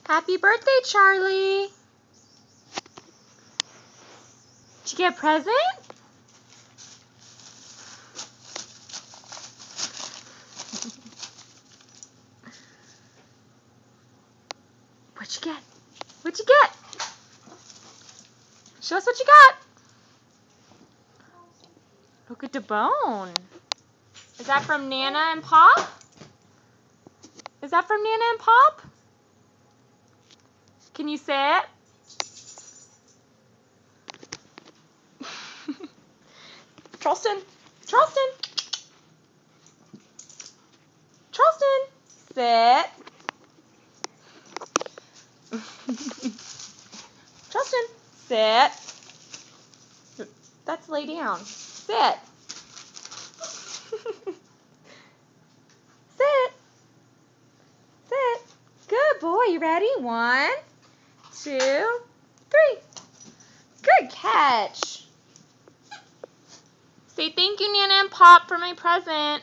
Happy birthday, Charlie. Did you get a present? What'd you get? What'd you get? Show us what you got. Look at the bone. Is that from Nana and Pop? Is that from Nana and Pop? Can you say it? Charleston! Charleston! Charleston! Sit. Charleston! Sit. That's lay down. Sit. Sit. Sit. Good boy. You ready? 1, 2, 3. Good catch. Say thank you, Nana and Pop, for my present.